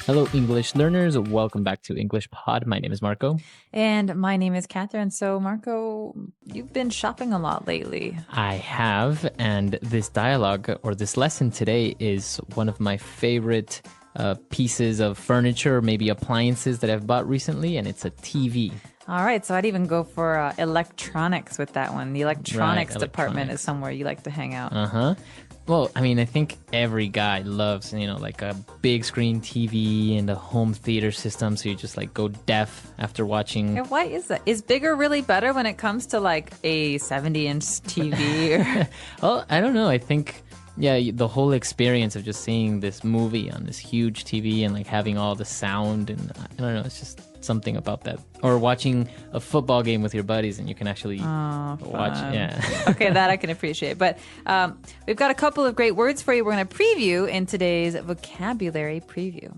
Hello, English learners. Welcome back to English Pod. My name is Marco. And my name is Catherine. So, Marco, you've been shopping a lot lately. I have, and this dialogue or this lesson today is one of my favorite pieces of furniture, maybe appliances that I've bought recently, and it's a TV. All right, so I'd even go for electronics with that one. The electronics department is somewhere you like to hang out. Uh-huh. Well, I mean, I think every guy loves, like a big screen TV and a home theater system, so you just like go deaf after watching. Yeah, why is that? Is bigger really better when it comes to like a 70-inch TV? Or... Well, I don't know. I think, the whole experience of just seeing this movie on this huge TV and like having all the sound and I don't know, it's just something about that. Or watching a football game with your buddies and you can actually watch. Yeah. Okay, that I can appreciate. But we've got a couple of great words for you we're going to preview in today's vocabulary preview.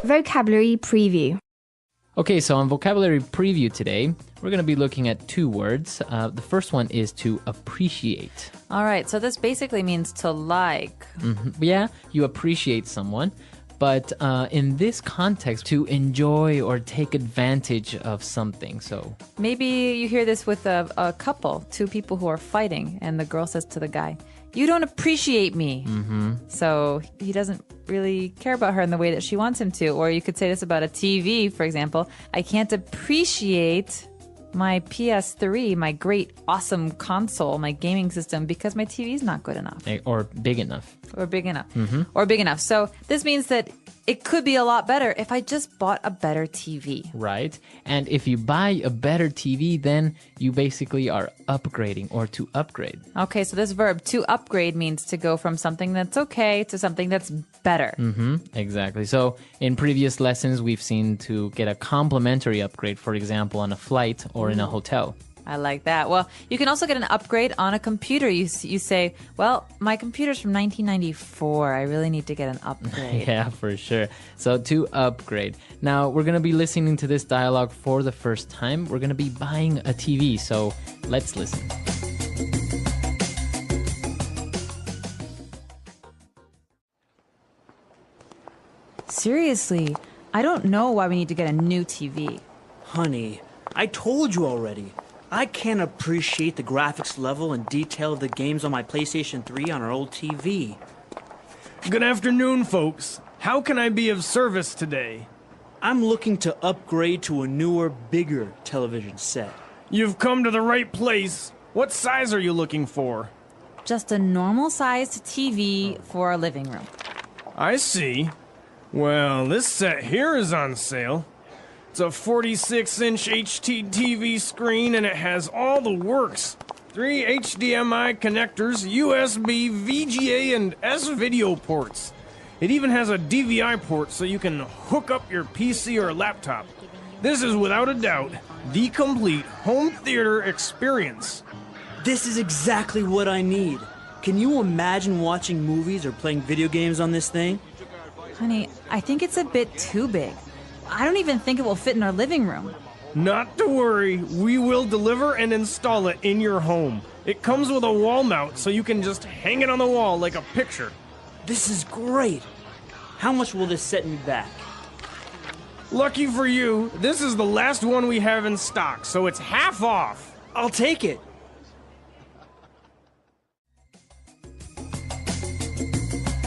Vocabulary preview. Okay, so on vocabulary preview today, we're going to be looking at two words. The first one is to appreciate. All right, so this basically means to like. Mm-hmm. Yeah, you appreciate someone. But in this context, to enjoy or take advantage of something. So maybe you hear this with a couple, two people who are fighting, and the girl says to the guy, "You don't appreciate me." Mm-hmm. So he doesn't really care about her in the way that she wants him to. Or you could say this about a TV, for example. "I can't appreciate my PS3, my great, awesome console, my gaming system, because my TV is not good enough." Or big enough. Or big enough. Mm-hmm. Or big enough. So this means that it could be a lot better if I just bought a better TV. Right. And if you buy a better TV, then you basically are upgrading or to upgrade. Okay, so this verb, to upgrade, means to go from something that's okay to something that's better. Mm-hmm. Exactly. So in previous lessons, we've seen to get a complimentary upgrade, for example, on a flight or in a hotel. I like that. Well, you can also get an upgrade on a computer. You say, well, my computer's from 1994. I really need to get an upgrade. Yeah, for sure. So to upgrade. Now, we're going to be listening to this dialogue for the first time. We're going to be buying a TV. So let's listen. Seriously, I don't know why we need to get a new TV. Honey, I told you already. I can't appreciate the graphics level and detail of the games on my PlayStation 3 on our old TV. Good afternoon, folks. How can I be of service today? I'm looking to upgrade to a newer, bigger television set. You've come to the right place. What size are you looking for? Just a normal-sized TV for a living room. I see. Well, this set here is on sale. It's a 46-inch HD TV screen, and it has all the works. 3 HDMI connectors, USB, VGA, and S-video ports. It even has a DVI port so you can hook up your PC or laptop. This is, without a doubt, the complete home theater experience. This is exactly what I need. Can you imagine watching movies or playing video games on this thing? Honey, I think it's a bit too big. I don't even think it will fit in our living room. Not to worry, we will deliver and install it in your home. It comes with a wall mount, so you can just hang it on the wall like a picture. This is great. How much will this set me back? Lucky for you, this is the last one we have in stock, so it's half off. I'll take it.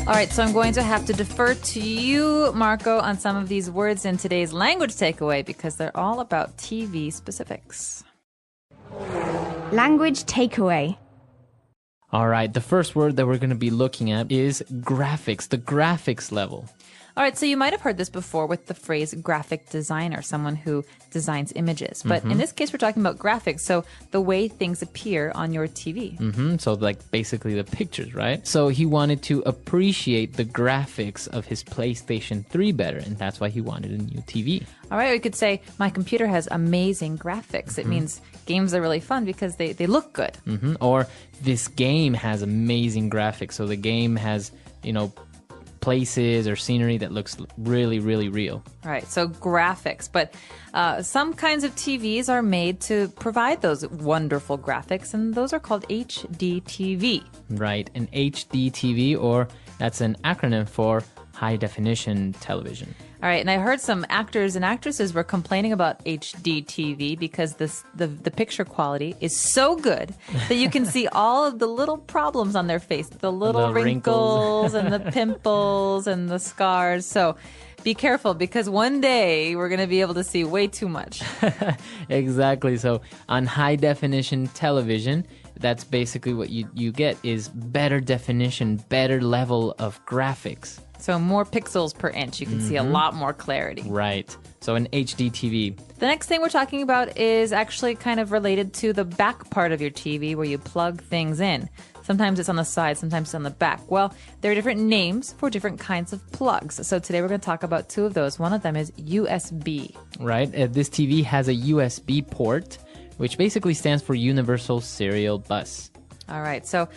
All right, so I'm going to have to defer to you, Marco, on some of these words in today's language takeaway because they're all about TV specifics. Language takeaway. All right, the first word that we're going to be looking at is graphics, the graphics level. All right, so you might have heard this before with the phrase graphic designer, someone who designs images. But in this case, we're talking about graphics, so the way things appear on your TV. So like basically the pictures, right? So he wanted to appreciate the graphics of his PlayStation 3 better, and that's why he wanted a new TV. All right, we could say, my computer has amazing graphics. It means games are really fun because they look good. Or this game has amazing graphics, so the game has, places or scenery that looks really, really real. All right, so graphics. But some kinds of TVs are made to provide those wonderful graphics, and those are called HD TV. Right, an HD TV, or that's an acronym for high definition television. All right, and I heard some actors and actresses were complaining about HD TV because the picture quality is so good that you can see all of the little problems on their face, the little wrinkles and the pimples and the scars. So be careful because one day we're going to be able to see way too much. Exactly. So on high definition television, that's basically what you get is better definition, better level of graphics. So more pixels per inch. You can see a lot more clarity. Right. So an HD TV. The next thing we're talking about is actually kind of related to the back part of your TV where you plug things in. Sometimes it's on the side, sometimes it's on the back. Well, there are different names for different kinds of plugs. So today we're going to talk about two of those. One of them is USB. Right. This TV has a USB port, which basically stands for Universal Serial Bus. All right. So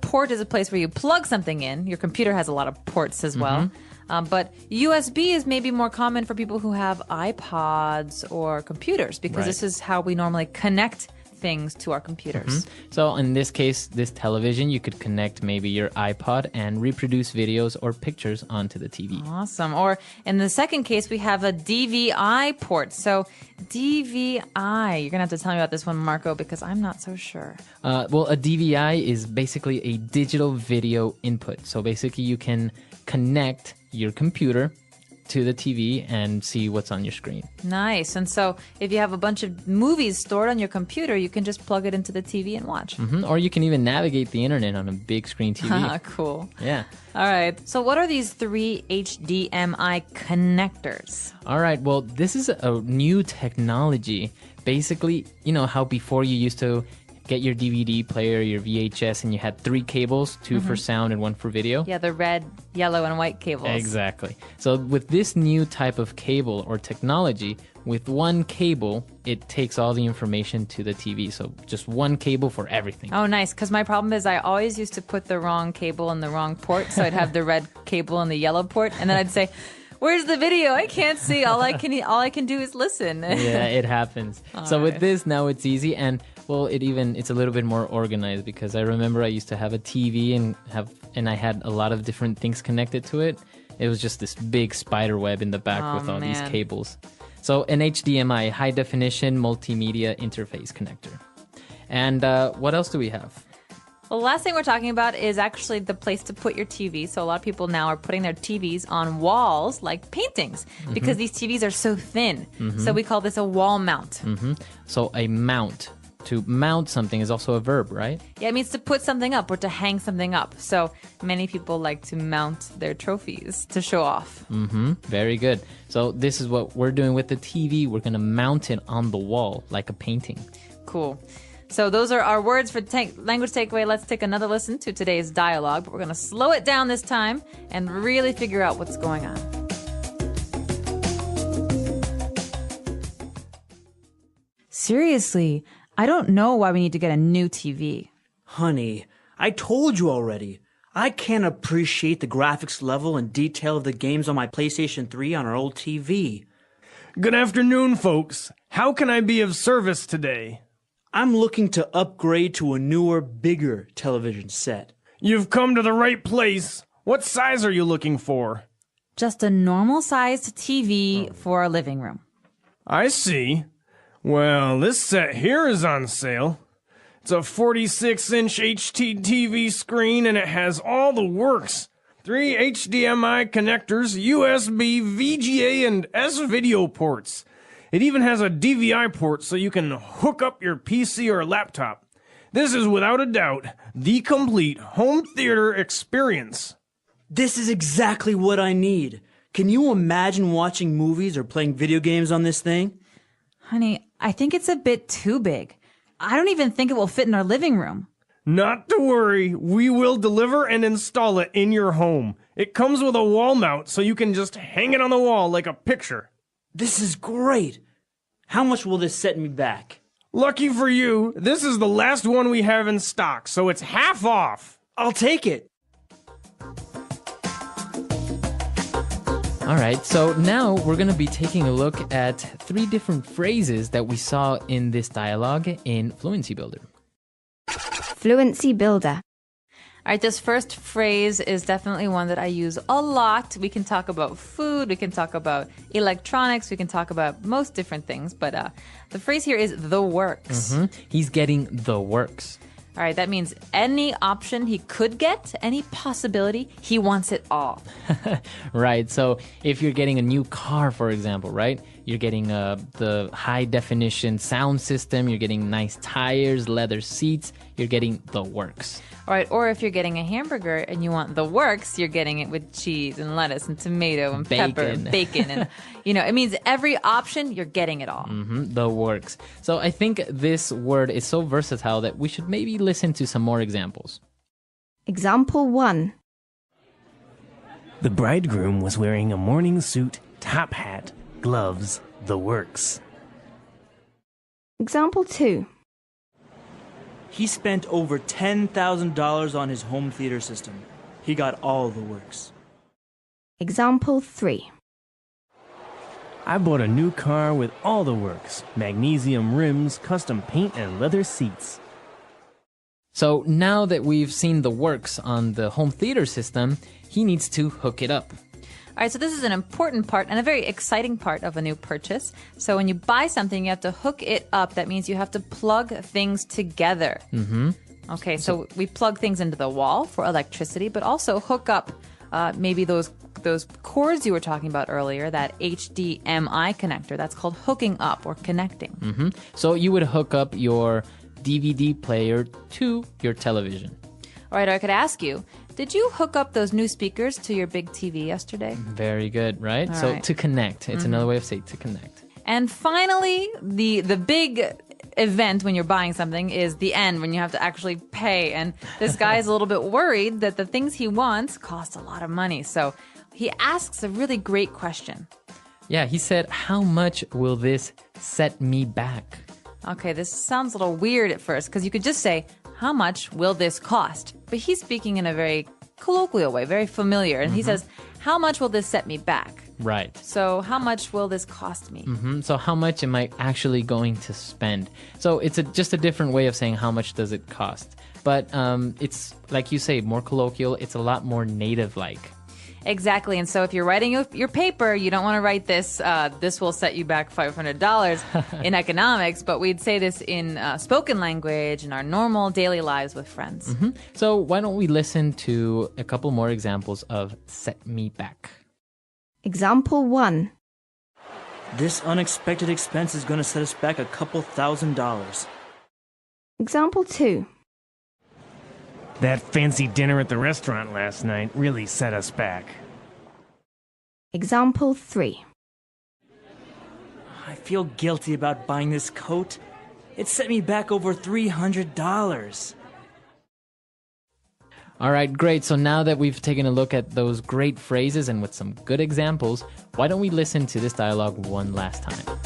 port is a place where you plug something in. Your computer has a lot of ports as well. But USB is maybe more common for people who have iPods or computers because this is how we normally connect things to our computers. So in this case, this television, you could connect maybe your iPod and reproduce videos or pictures onto the TV. Awesome. Or in the second case, we have a DVI port. So DVI, you're going to have to tell me about this one, Marco, because I'm not so sure. Well, a DVI is basically a digital video input. So basically you can connect your computer to the TV and see what's on your screen. Nice. And so if you have a bunch of movies stored on your computer, you can just plug it into the TV and watch. Or you can even navigate the internet on a big screen TV. Cool. Yeah. All right. So what are these three HDMI connectors? All right. Well, this is a new technology. Basically, you know how before you used to get your DVD player, your VHS, and you had three cables, two for sound and one for video? Yeah, the red, yellow, and white cables. Exactly. So with this new type of cable or technology, with one cable, it takes all the information to the TV. So just one cable for everything. Oh, nice. Because my problem is I always used to put the wrong cable in the wrong port. So I'd have the red cable in the yellow port. And then I'd say, where's the video? I can't see. All I can do is listen. Yeah, it happens. So with this, now it's easy. And well, it's a little bit more organized because I remember I used to have a TV and I had a lot of different things connected to it. It was just this big spider web in the back with all these cables. So an HDMI, high definition multimedia interface connector. And what else do we have? Well, the last thing we're talking about is actually the place to put your TV. So a lot of people now are putting their TVs on walls like paintings because these TVs are so thin. So we call this a wall mount. So a mount. To mount something is also a verb, right? Yeah, it means to put something up or to hang something up. So many people like to mount their trophies to show off. Very good. So this is what we're doing with the TV. We're going to mount it on the wall like a painting. Cool. So those are our words for language takeaway. Let's take another listen to today's dialogue, but we're going to slow it down this time and really figure out what's going on. Seriously, I don't know why we need to get a new TV. Honey, I told you already. I can't appreciate the graphics level and detail of the games on my PlayStation 3 on our old TV. Good afternoon, folks. How can I be of service today? I'm looking to upgrade to a newer, bigger television set. You've come to the right place. What size are you looking for? Just a normal-sized TV for our living room. I see. Well, this set here is on sale. It's a 46-inch HD TV screen and it has all the works. 3 HDMI connectors, USB, VGA, and S-video ports. It even has a DVI port so you can hook up your PC or laptop. This is without a doubt the complete home theater experience. This is exactly what I need. Can you imagine watching movies or playing video games on this thing? Honey, I think it's a bit too big. I don't even think it will fit in our living room. Not to worry, we will deliver and install it in your home. It comes with a wall mount so you can just hang it on the wall like a picture. This is great. How much will this set me back? Lucky for you, this is the last one we have in stock, so it's half off. I'll take it. All right, so now we're going to be taking a look at 3 different phrases that we saw in this dialogue in Fluency Builder. Fluency Builder. All right, this first phrase is definitely one that I use a lot. We can talk about food, we can talk about electronics, we can talk about most different things, but the phrase here is the works. He's getting the works. All right, that means any option he could get, any possibility, he wants it all. Right. So if you're getting a new car, for example, right? You're getting the high definition sound system, you're getting nice tires, leather seats, you're getting the works. All right, or if you're getting a hamburger and you want the works, you're getting it with cheese and lettuce and tomato and pepper and bacon. And, it means every option, you're getting it all. The works. So I think this word is so versatile that we should maybe listen to some more examples. Example 1. The bridegroom was wearing a morning suit, top hat, gloves, the works. Example 2. He spent over $10,000 on his home theater system. He got all the works. Example 3. I bought a new car with all the works. Magnesium rims, custom paint, and leather seats. So now that we've seen the works on the home theater system, he needs to hook it up. All right, so this is an important part and a very exciting part of a new purchase. So when you buy something, you have to hook it up. That means you have to plug things together. Okay, so we plug things into the wall for electricity, but also hook up maybe those cords you were talking about earlier, that HDMI connector. That's called hooking up or connecting. So you would hook up your DVD player to your television. All right, I could ask you, did you hook up those new speakers to your big TV yesterday? Very good, right? All So right. to connect. It's another way of saying to connect. And finally, the big event when you're buying something is the end, when you have to actually pay. And this guy is a little bit worried that the things he wants cost a lot of money. So he asks a really great question. Yeah, he said, how much will this set me back? Okay, this sounds a little weird at first because you could just say, how much will this cost? But he's speaking in a very colloquial way, very familiar. And he says, how much will this set me back? Right. So how much will this cost me? So how much am I actually going to spend? So it's just a different way of saying how much does it cost. But it's, like you say, more colloquial. It's a lot more native-like. Exactly. And so if you're writing your paper, you don't want to write this, this will set you back $500 in economics, but we'd say this in spoken language in our normal daily lives with friends. So why don't we listen to a couple more examples of set me back? Example 1. This unexpected expense is going to set us back a couple $1,000s. Example 2. That fancy dinner at the restaurant last night really set us back. Example 3. I feel guilty about buying this coat. It set me back over $300. All right, great. So now that we've taken a look at those great phrases and with some good examples, why don't we listen to this dialogue one last time?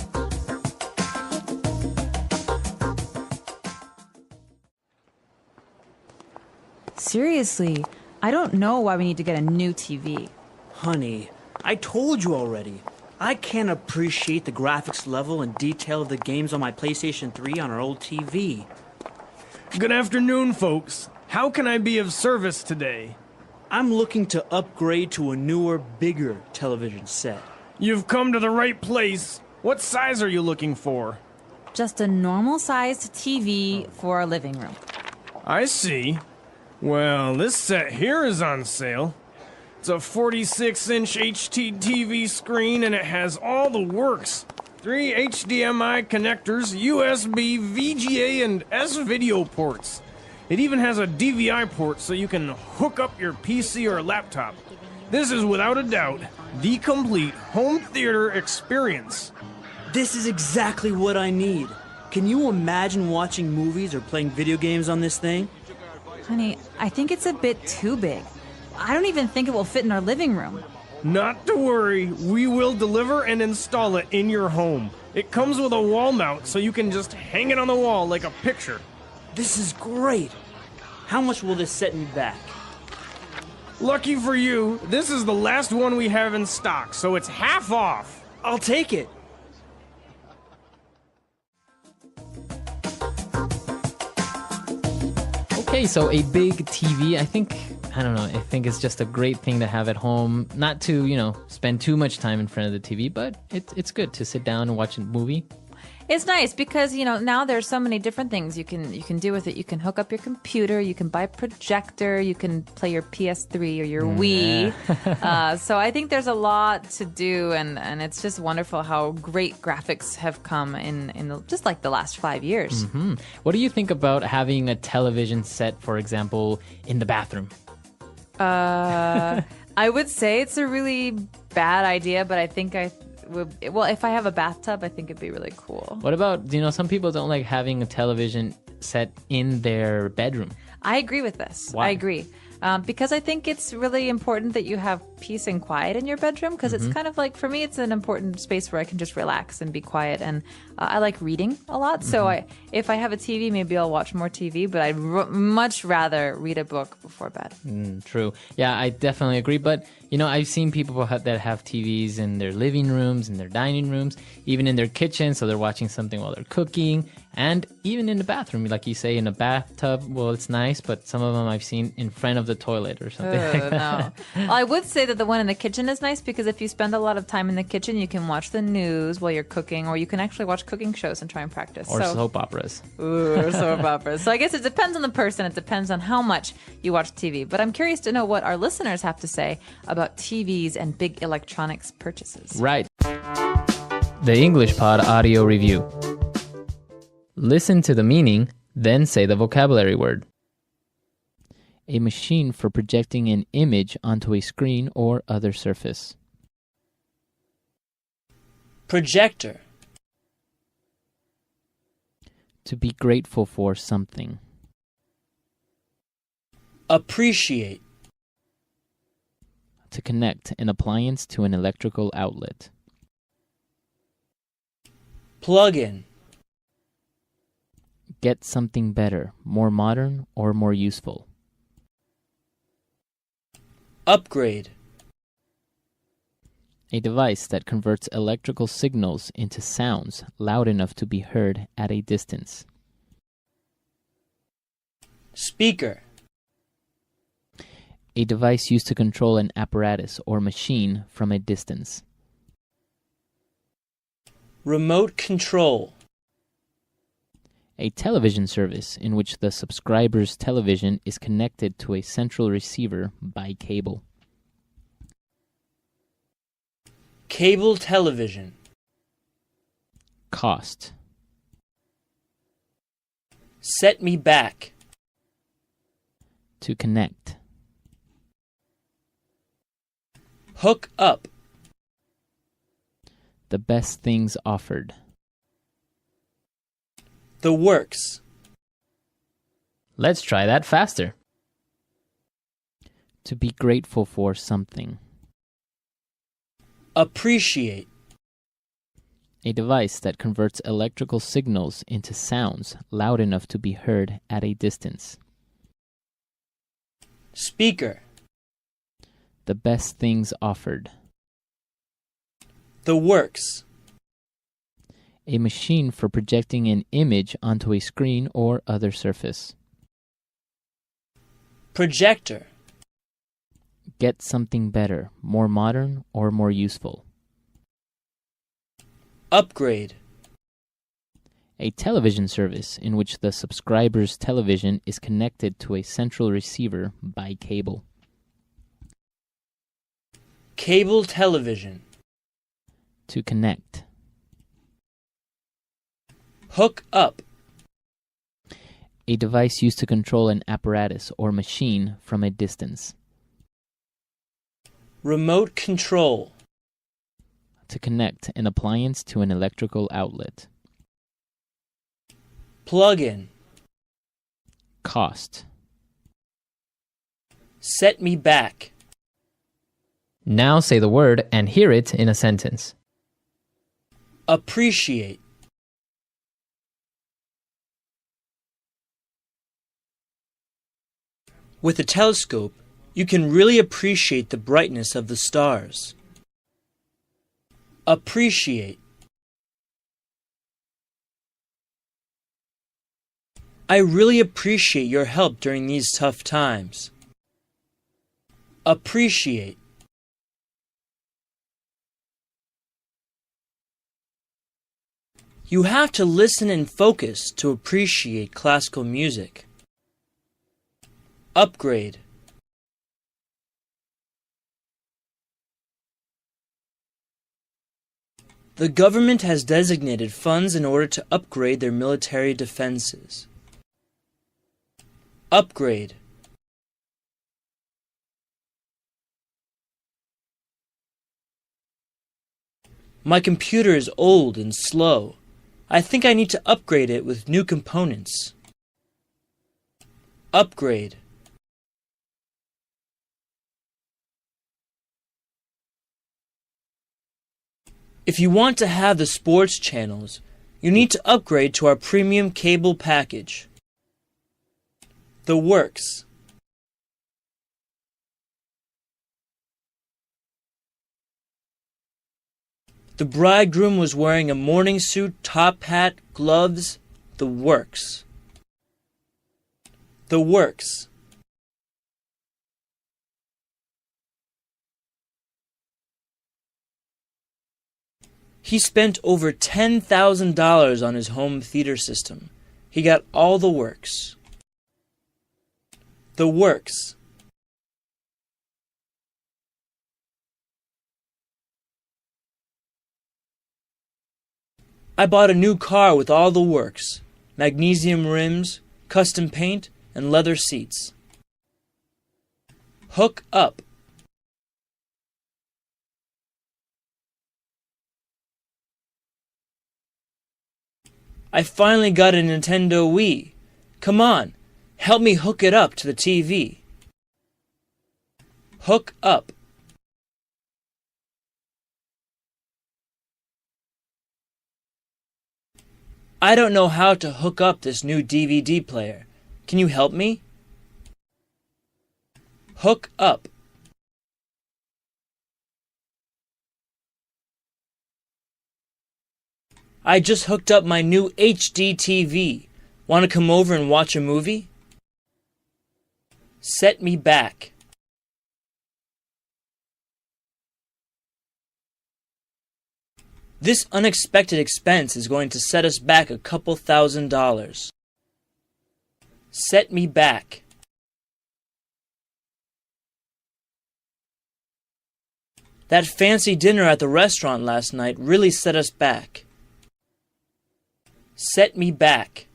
Seriously, I don't know why we need to get a new TV. Honey, I told you already. I can't appreciate the graphics level and detail of the games on my PlayStation 3 on our old TV. Good afternoon, folks. How can I be of service today? I'm looking to upgrade to a newer, bigger television set. You've come to the right place. What size are you looking for? Just a normal-sized TV for our living room. I see. Well, this set here is on sale. It's a 46-inch HT TV screen and it has all the works. 3 HDMI connectors, USB, VGA, and S-video ports. It even has a DVI port so you can hook up your PC or laptop. This is without a doubt the complete home theater experience. This is exactly what I need. Can you imagine watching movies or playing video games on this thing? Honey, I think it's a bit too big. I don't even think it will fit in our living room. Not to worry, we will deliver and install it in your home. It comes with a wall mount so you can just hang it on the wall like a picture. This is great. How much will this set me back? Lucky for you, this is the last one we have in stock, so it's half off. I'll take it. Okay, so a big TV, I don't know, I think it's just a great thing to have at home. Not to, spend too much time in front of the TV, but it's good to sit down and watch a movie. It's nice because, now there's so many different things you can do with it. You can hook up your computer, you can buy a projector, you can play your PS3 or your Wii. So I think there's a lot to do, and it's just wonderful how great graphics have come in just like the last 5 years. Mm-hmm. What do you think about having a television set, for example, in the bathroom? I would say it's a really bad idea, but I think if I have a bathtub, I think it'd be really cool. What about, some people don't like having a television set in their bedroom. I agree with this. Why? I agree. Because I think it's really important that you have peace and quiet in your bedroom, because it's kind of like, for me, it's an important space where I can just relax and be quiet. And I like reading a lot. So if I have a TV, maybe I'll watch more TV, but I'd much rather read a book before bed. True. Yeah, I definitely agree. But, I've seen people that have TVs in their living rooms, in their dining rooms, even in their kitchen. So they're watching something while they're cooking. And even in the bathroom, like you say, in a bathtub, well, it's nice, but some of them I've seen in front of the toilet or something like that. No. Well, I would say that the one in the kitchen is nice because if you spend a lot of time in the kitchen, you can watch the news while you're cooking, or you can actually watch cooking shows and try and practice. Or soap operas. Or soap operas. So I guess it depends on the person. It depends on how much you watch TV. But I'm curious to know what our listeners have to say about TVs and big electronics purchases. Right. The English Pod Audio Review. Listen to the meaning, then say the vocabulary word. A machine for projecting an image onto a screen or other surface. Projector. To be grateful for something. Appreciate. To connect an appliance to an electrical outlet. Plug-in. Get something better, more modern, or more useful. Upgrade. A device that converts electrical signals into sounds loud enough to be heard at a distance. Speaker. A device used to control an apparatus or machine from a distance. Remote control. A television service in which the subscriber's television is connected to a central receiver by cable. Cable television. Cost. Set me back. To connect. Hook up. The best things offered. The works. Let's try that faster. To be grateful for something. Appreciate. A device that converts electrical signals into sounds loud enough to be heard at a distance. Speaker. The best things offered. The works. A machine for projecting an image onto a screen or other surface. Projector. Get something better, more modern, or more useful. Upgrade. A television service in which the subscriber's television is connected to a central receiver by cable. Cable television. To connect. Hook up. A device used to control an apparatus or machine from a distance. Remote control. To connect an appliance to an electrical outlet. Plug-in. Cost. Set me back. Now say the word and hear it in a sentence. Appreciate. With a telescope, you can really appreciate the brightness of the stars. Appreciate. I really appreciate your help during these tough times. Appreciate. You have to listen and focus to appreciate classical music. Upgrade. The government has designated funds in order to upgrade their military defenses. Upgrade. My computer is old and slow. I think I need to upgrade it with new components. Upgrade. If you want to have the sports channels, you need to upgrade to our premium cable package. The works. The bridegroom was wearing a morning suit, top hat, gloves. The works. The works. He spent over $10,000 on his home theater system. He got all the works. The works. I bought a new car with all the works: magnesium rims, custom paint, and leather seats. Hook up. I finally got a Nintendo Wii. Come on, help me hook it up to the TV. Hook up. I don't know how to hook up this new DVD player. Can you help me? Hook up. I just hooked up my new HD TV. Want to come over and watch a movie? Set me back. This unexpected expense is going to set us back a couple $1,000. Set me back. That fancy dinner at the restaurant last night really set us back. Set me back.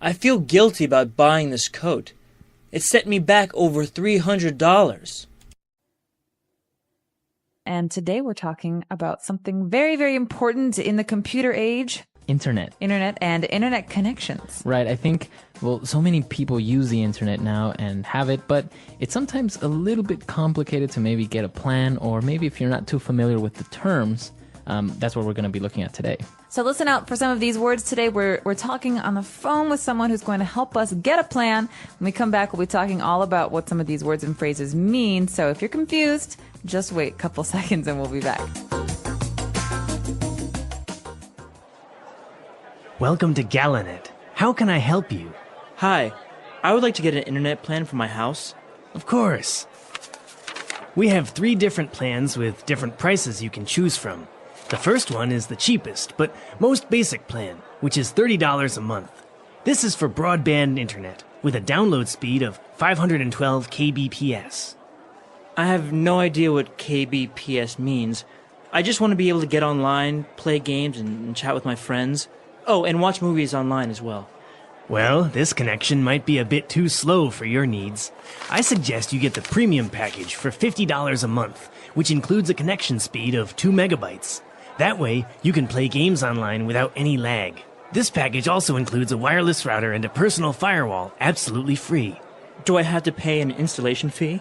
I feel guilty about buying this coat. It set me back over $300. And today we're talking about something very, very important in the computer age. Internet. Internet and internet connections. Right. I think, well, so many people use the internet now and have it, but it's sometimes a little bit complicated to maybe get a plan, or maybe if you're not too familiar with the terms, that's what we're going to be looking at today. So listen out for some of these words today. We're talking on the phone with someone who's going to help us get a plan. When we come back, we'll be talking all about what some of these words and phrases mean. So if you're confused, just wait a couple seconds and we'll be back. Welcome to Galanet. How can I help you? Hi, I would like to get an internet plan for my house. Of course. We have 3 different plans with different prices you can choose from. The first one is the cheapest, but most basic plan, which is $30 a month. This is for broadband internet, with a download speed of 512 kbps. I have no idea what kbps means. I just want to be able to get online, play games, and chat with my friends. Oh, and watch movies online as well. Well, this connection might be a bit too slow for your needs. I suggest you get the premium package for $50 a month, which includes a connection speed of 2 megabytes. That way, you can play games online without any lag. This package also includes a wireless router and a personal firewall, absolutely free. Do I have to pay an installation fee?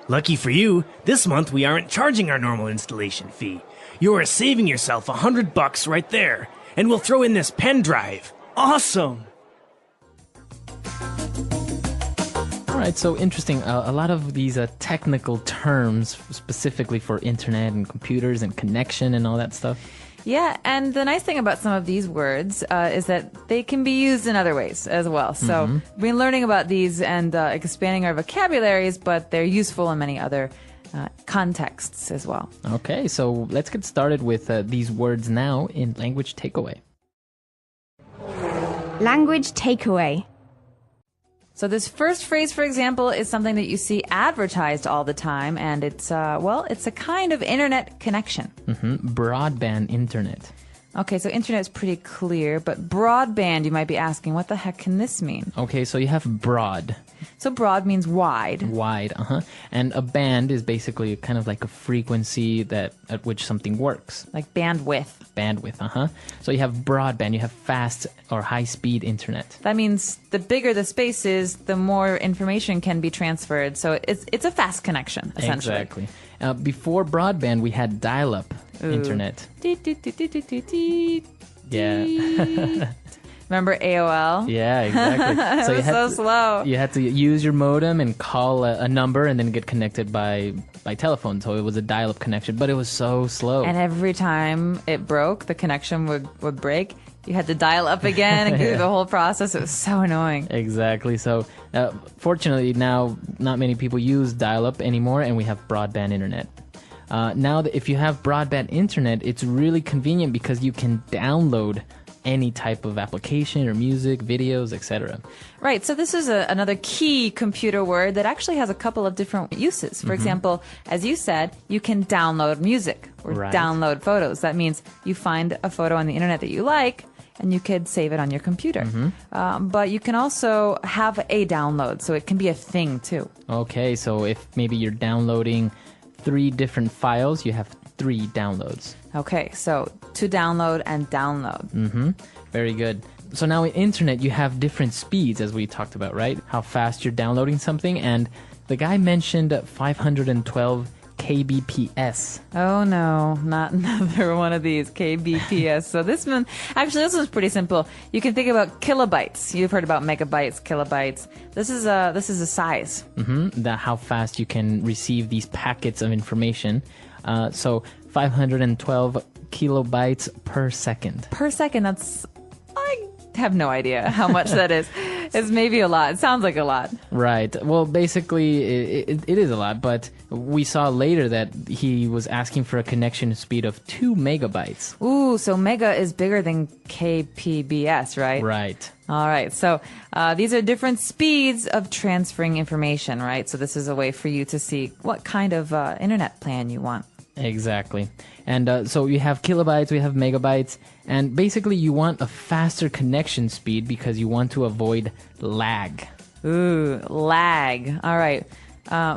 Lucky for you, this month we aren't charging our normal installation fee. You are saving yourself $100 right there, and we'll throw in this pen drive. Awesome! All right, so interesting. A lot of these technical terms specifically for internet and computers and connection and all that stuff. Yeah, and the nice thing about some of these words is that they can be used in other ways as well. So we've been learning about these and expanding our vocabularies, but they're useful in many other contexts as well. Okay, so let's get started with these words now in Language Takeaway. Language takeaway. So this first phrase, for example, is something that you see advertised all the time, and it's a kind of internet connection. Broadband internet. Okay, so internet is pretty clear, but broadband, you might be asking, what the heck can this mean? Okay, so you have broad. So broad means wide. Wide, and a band is basically kind of like a frequency at which something works. Like bandwidth. Bandwidth, So you have broadband, you have fast or high-speed internet. That means the bigger the space is, the more information can be transferred. So it's a fast connection, essentially. Exactly. Before broadband, we had dial-up internet. Yeah. Remember AOL? Yeah, exactly. So It was so slow. You had to use your modem and call a number and then get connected by telephone. So it was a dial-up connection, but it was so slow. And every time it broke, the connection would break. You had to dial up again and go through the whole process. It was so annoying. Exactly. So fortunately now not many people use dial-up anymore, and we have broadband internet. Now if you have broadband internet, it's really convenient because you can download any type of application or music, videos, etc. Right. So this is another key computer word that actually has a couple of different uses. For example, as you said, you can download music or download photos. That means you find a photo on the internet that you like, and you could save it on your computer. But you can also have a download, so it can be a thing too. Okay, so if maybe you're downloading 3 different files, you have 3 downloads. Okay, so to download and download. Very good. So now in internet, you have different speeds, as we talked about, right? How fast you're downloading something. And the guy mentioned 512 kbps. Oh no, not another one of these kbps. So this one's pretty simple. You can think about kilobytes. You've heard about megabytes, kilobytes. This is a size. How fast you can receive these packets of information. So 512 kilobytes per second. Per second, I have no idea how much that is. It's maybe a lot. It sounds like a lot. Right. Well, basically, it is a lot, but we saw later that he was asking for a connection speed of 2 megabytes. Ooh, so mega is bigger than kpbs, right? Right. All right. So these are different speeds of transferring information, right? So this is a way for you to see what kind of internet plan you want. Exactly. And so you have kilobytes, we have megabytes, and basically you want a faster connection speed because you want to avoid lag. Ooh, lag. All right.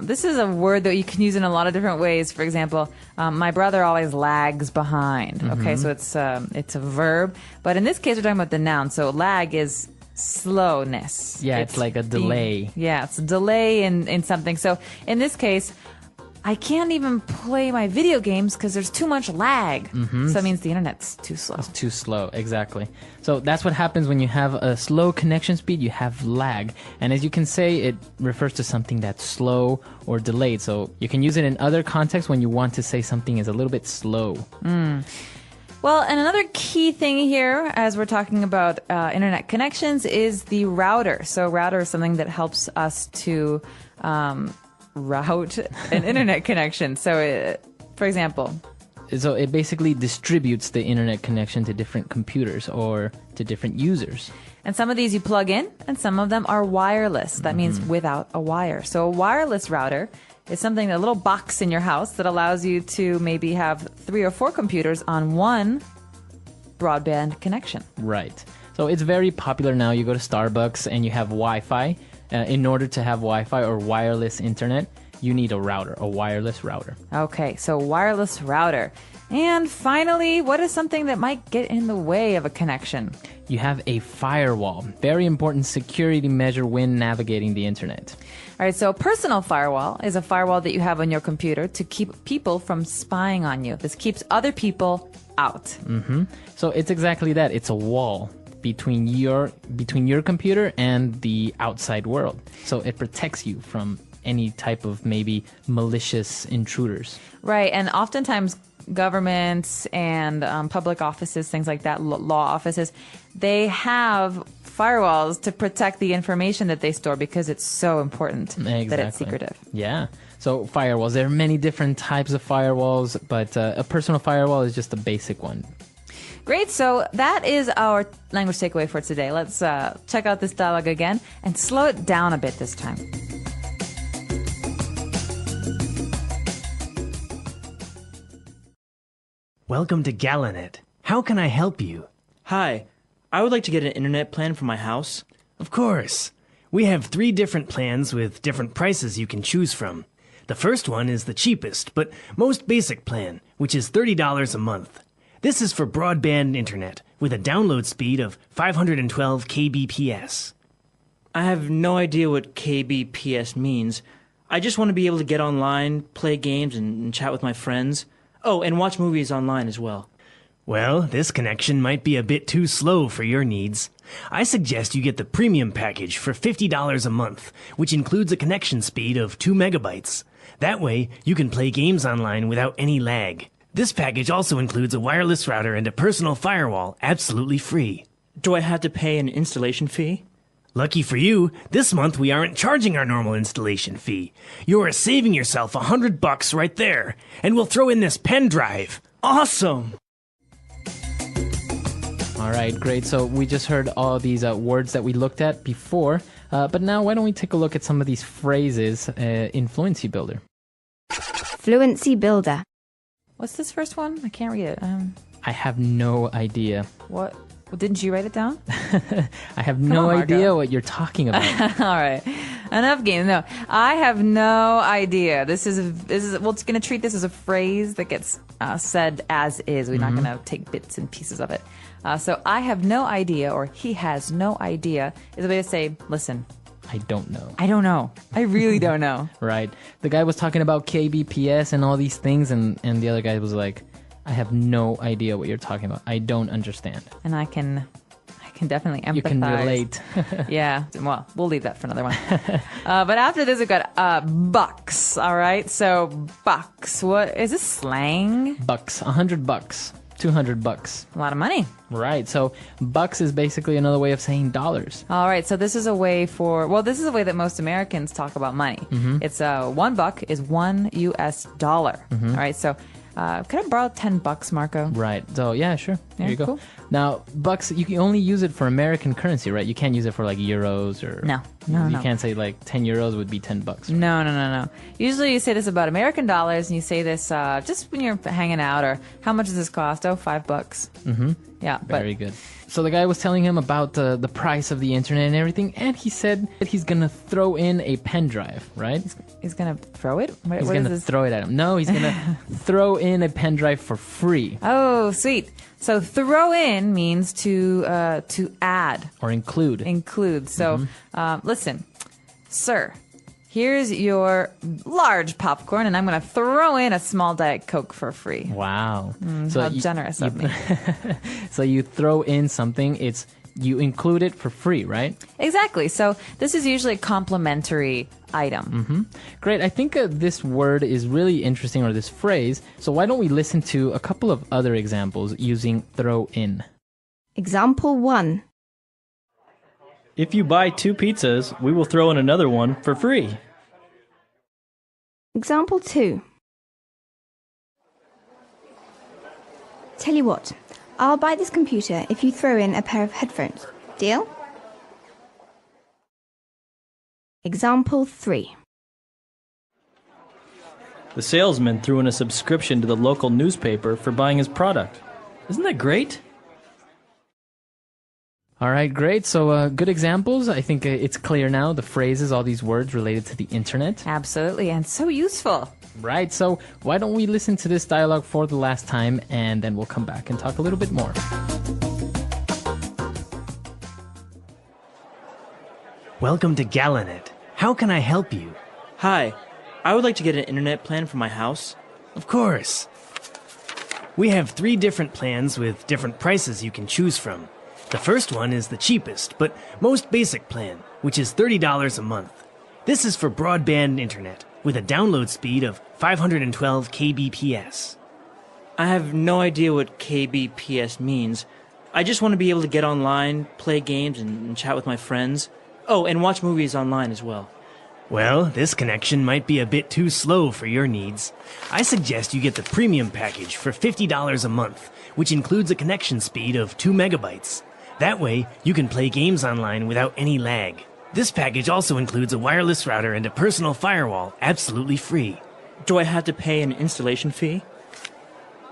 This is a word that you can use in a lot of different ways. For example, my brother always lags behind. Okay, so it's a verb, but in this case we're talking about the noun. So lag is slowness. Yeah, it's like a delay. It's a delay in something. So in this case, I can't even play my video games because there's too much lag. So that means the internet's too slow. It's too slow, exactly. So that's what happens when you have a slow connection speed, you have lag. And as you can say, it refers to something that's slow or delayed. So you can use it in other contexts when you want to say something is a little bit slow. Well, and another key thing here, as we're talking about internet connections, is the router. So router is something that helps us to route an internet connection. So, for example, so it basically distributes the internet connection to different computers or to different users. And some of these you plug in, and some of them are wireless. That means without a wire. So a wireless router is something, a little box in your house that allows you to maybe have 3 or 4 computers on one broadband connection. Right. So it's very popular now. You go to Starbucks and you have Wi-Fi. In order to have Wi-Fi or wireless internet, you need a router, a wireless router. Okay, so wireless router. And finally, what is something that might get in the way of a connection? You have a firewall. Very important security measure when navigating the internet. All right, so a personal firewall is a firewall that you have on your computer to keep people from spying on you. This keeps other people out. So it's exactly that. It's a wall. between your computer and the outside world. So it protects you from any type of maybe malicious intruders. Right, and oftentimes governments and public offices, things like that, law offices, they have firewalls to protect the information that they store because it's so important that it's secretive. Yeah. So firewalls, there are many different types of firewalls, but a personal firewall is just the basic one. Great. So that is our language takeaway for today. Let's check out this dialogue again and slow it down a bit this time. Welcome to Galanet. How can I help you? Hi, I would like to get an internet plan for my house. Of course. We have 3 different plans with different prices you can choose from. The first one is the cheapest, but most basic plan, which is $30 a month. This is for broadband internet with a download speed of 512 kbps. I have no idea what kbps means. I just want to be able to get online, play games, and chat with my friends. Oh, and watch movies online as well. Well, this connection might be a bit too slow for your needs. I suggest you get the premium package for $50 a month, which includes a connection speed of 2 megabytes. That way, you can play games online without any lag. This package also includes a wireless router and a personal firewall, absolutely free. Do I have to pay an installation fee? Lucky for you, this month we aren't charging our normal installation fee. You are saving yourself $100 right there, and we'll throw in this pen drive. Awesome! All right, great. So we just heard all these words that we looked at before, but now why don't we take a look at some of these phrases in Fluency Builder? Fluency Builder. What's this first one? I can't read it. I have no idea. What? Well, didn't you write it down? I have no idea what you're talking about. All right. Enough games. No, I have no idea. This is well, it's going to treat this as a phrase that gets said as is. We're not going to take bits and pieces of it. So I have no idea, or he has no idea, is a way to say, listen, I don't know. I don't know. I really don't know. Right. The guy was talking about KBPS and all these things, and the other guy was like, I have no idea what you're talking about. I don't understand. And I can definitely empathize. You can relate. Yeah. Well, we'll leave that for another one. But after this, we've got bucks. All right. So bucks. What is this slang? Bucks. $100. $200. A lot of money. Right. So bucks is basically another way of saying dollars. All right. So this is a way this is a way that most Americans talk about money. It's $1 is $1 US. All right. So could I borrow $10, Marco? Right. So yeah, sure. There you go. Cool. Now, bucks, you can only use it for American currency, right? You can't use it for like euros or No. You can't say like 10 euros would be $10. No. Usually you say this about American dollars, and you say this just when you're hanging out, or how much does this cost? Oh, $5. Mm-hmm. Yeah. Very good. So the guy was telling him about the price of the internet and everything, and he said that he's gonna throw in a pen drive, right? He's gonna throw it? He's gonna throw it at him. No, he's gonna throw in a pen drive for free. Oh, sweet. So throw in means to add or include. So listen, sir, here's your large popcorn, and I'm going to throw in a small Diet Coke for free. Wow. So how generous of me. So you throw in something, you include it for free, right? Exactly. So this is usually a complimentary item. Great. I think this word is really interesting, or this phrase. So why don't we listen to a couple of other examples using throw in? Example 1. If you buy 2 pizzas, we will throw in another one for free. Example 2. Tell you what, I'll buy this computer if you throw in a pair of headphones. Deal? Example 3. The salesman threw in a subscription to the local newspaper for buying his product. Isn't that great? All right, great. So good examples. I think it's clear now, the phrases, all these words related to the internet. Absolutely, and so useful. Right, so why don't we listen to this dialogue for the last time, and then we'll come back and talk a little bit more. Welcome to Galanet. How can I help you? Hi, I would like to get an internet plan for my house. Of course. We have 3 different plans with different prices you can choose from. The first one is the cheapest, but most basic plan, which is $30 a month. This is for broadband internet, with a download speed of 512 kbps. I have no idea what kbps means. I just want to be able to get online, play games, and chat with my friends. Oh, and watch movies online as well. Well, this connection might be a bit too slow for your needs. I suggest you get the premium package for $50 a month, which includes a connection speed of 2 megabytes. That way, you can play games online without any lag. This package also includes a wireless router and a personal firewall, absolutely free. Do I have to pay an installation fee?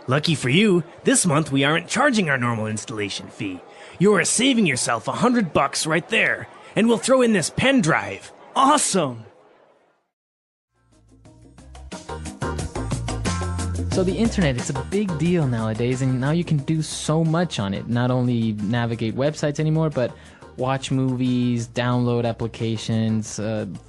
Lucky for you, this month we aren't charging our normal installation fee. You are saving yourself $100 right there, and we'll throw in this pen drive. Awesome! So the internet, it's a big deal nowadays, and now you can do so much on it. Not only navigate websites anymore, but watch movies, download applications,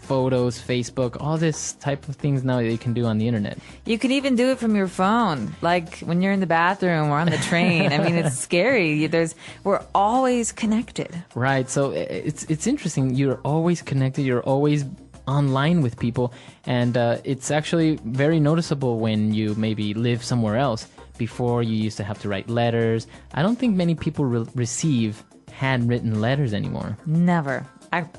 photos, Facebook, all this type of things now that you can do on the internet. You can even do it from your phone, like when you're in the bathroom or on the train. I mean, it's scary. We're always connected. Right, so it's interesting. You're always connected. You're always online with people, and it's actually very noticeable when you maybe live somewhere else. Before, you used to have to write letters. I don't think many people receive handwritten letters anymore. Never.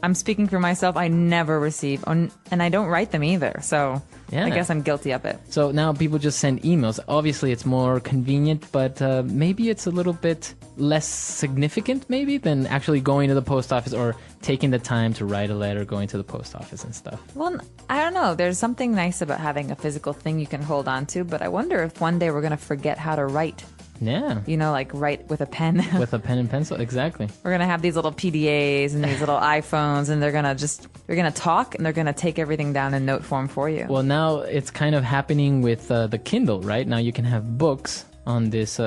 I'm speaking for myself. I never receive, and I don't write them either. So Yeah. I guess I'm guilty of it. So now people just send emails. Obviously, it's more convenient, but maybe it's a little bit less significant, maybe, than actually going to the post office or taking the time to write a letter, going to the post office and stuff. Well, I don't know. There's something nice about having a physical thing you can hold on to, but I wonder if one day we're going to forget how to write. Yeah. You know, like write with a pen. With a pen and pencil, exactly. We're going to have these little PDAs and these little iPhones, and they're going to talk, and they're going to take everything down in note form for you. Well, now it's kind of happening with the Kindle, right? Now you can have books on this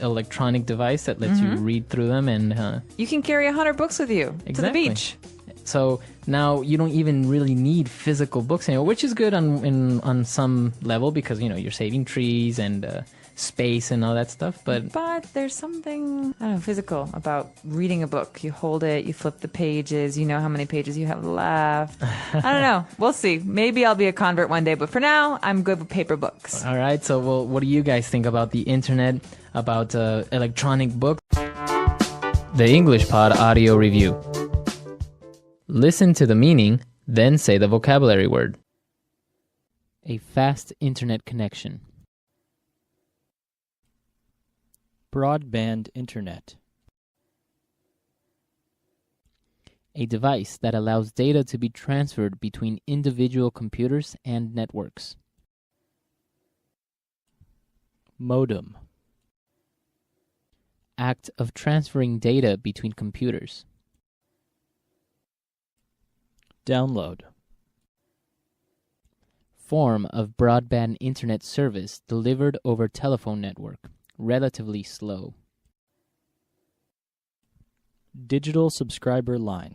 electronic device that lets you read through them, and you can carry 100 books with you to the Exactly. beach. so now you don't even really need physical books anymore, which is good on some level, because you're saving trees and space and all that stuff. But there's something, I don't know, physical about reading a book. You hold it, you flip the pages, you know how many pages you have left. I don't know. We'll see. Maybe I'll be a convert one day, but for now, I'm good with paper books. all right, so what do you guys think about the internet, about electronic books? The English Pod Audio Review. Listen to the meaning, then say the vocabulary word. A fast internet connection. Broadband internet. A device that allows data to be transferred between individual computers and networks. Modem. Act of transferring data between computers. Download. Form of broadband internet service delivered over telephone network. Relatively slow. Digital subscriber line.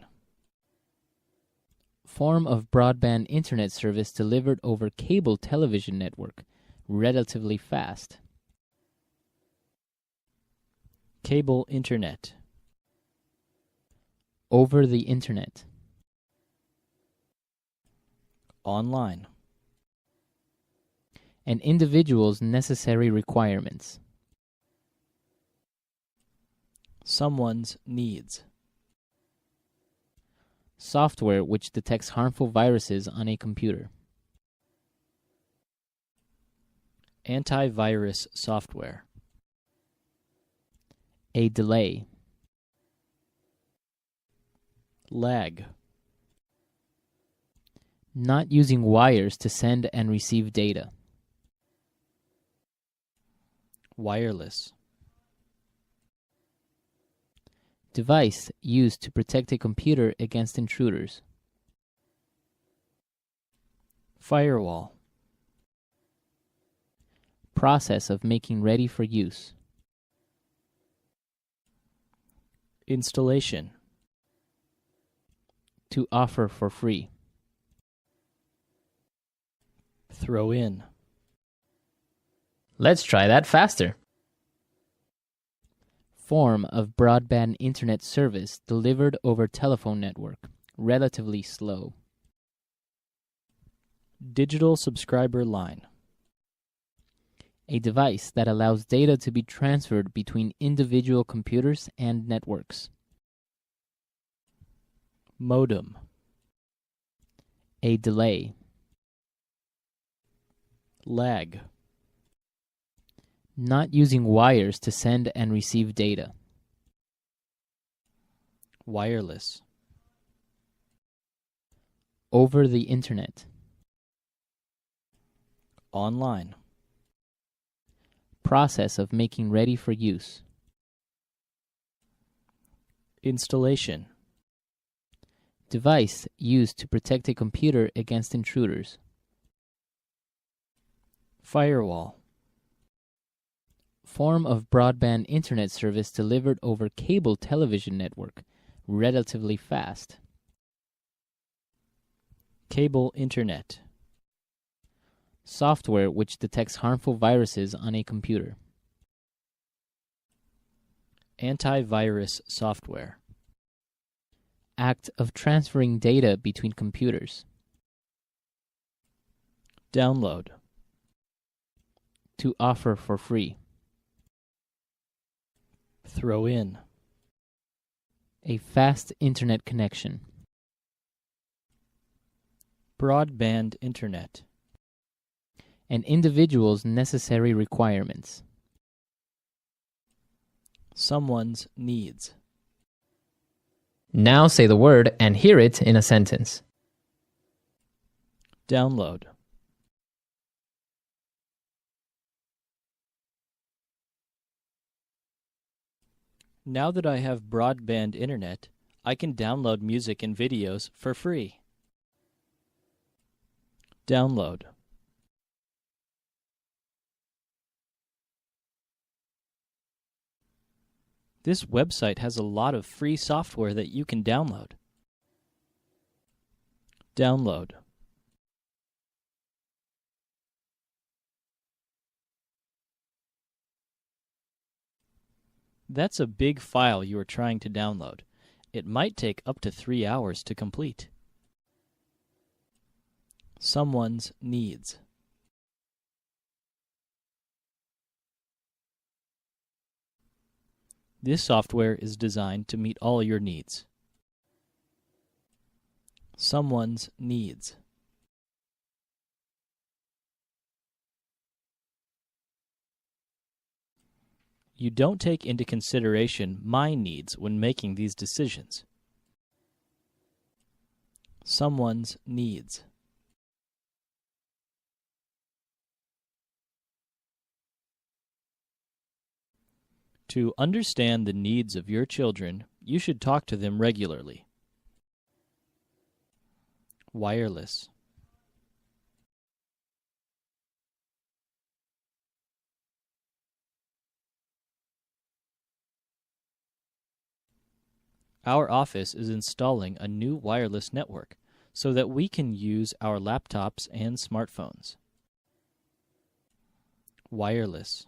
Form of broadband internet service delivered over cable television network. Relatively fast. Cable internet. Over the internet. Online. An individual's necessary requirements. Someone's needs. Software which detects harmful viruses on a computer. Antivirus software. A delay. Lag. Not using wires to send and receive data. Wireless. Device used to protect a computer against intruders. Firewall. Process of making ready for use. Installation. To offer for free. Throw in. Let's try that faster. Form of broadband internet service delivered over telephone network. Relatively slow. Digital subscriber line. A device that allows data to be transferred between individual computers and networks. Modem. A delay. Lag. Not using wires to send and receive data. Wireless. Over the internet. Online. Process of making ready for use. Installation. Device used to protect a computer against intruders. Firewall. Form of broadband internet service delivered over cable television network. Relatively fast. Cable internet. Software which detects harmful viruses on a computer. Antivirus software. Act of transferring data between computers. Download. To offer for free. Throw in. A fast internet connection. Broadband internet. An individual's necessary requirements. Someone's needs. Now say the word and hear it in a sentence. Download. Now that I have broadband internet, I can download music and videos for free. Download. This website has a lot of free software that you can download. Download. That's a big file you are trying to download. It might take up to 3 hours to complete. Someone's needs. This software is designed to meet all your needs. Someone's needs. You don't take into consideration my needs when making these decisions. Someone's needs. To understand the needs of your children, you should talk to them regularly. Wireless. Our office is installing a new wireless network so that we can use our laptops and smartphones. Wireless.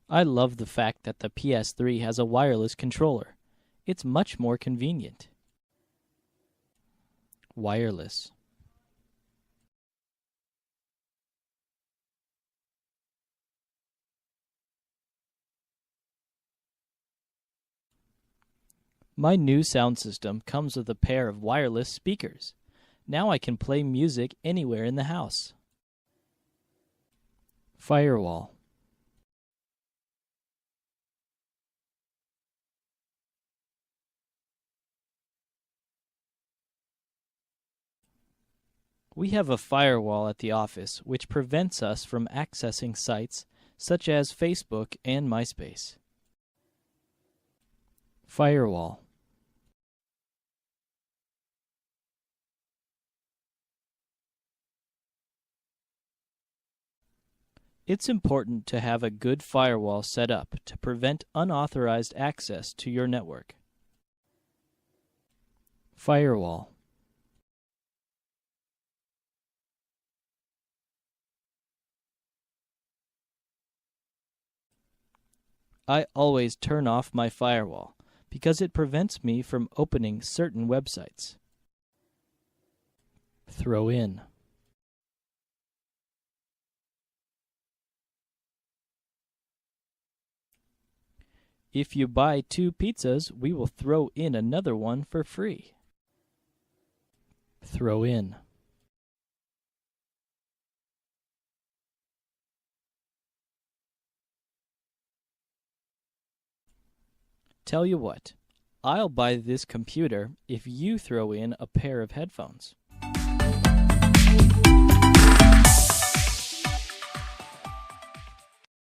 I love the fact that the PS3 has a wireless controller. It's much more convenient. Wireless. My new sound system comes with a pair of wireless speakers. Now I can play music anywhere in the house. Firewall. We have a firewall at the office which prevents us from accessing sites such as Facebook and MySpace. Firewall. It's important to have a good firewall set up to prevent unauthorized access to your network. Firewall. I always turn off my firewall because it prevents me from opening certain websites. Throw in. If you buy 2 pizzas, we will throw in another one for free. Throw in. Tell you what, I'll buy this computer if you throw in a pair of headphones.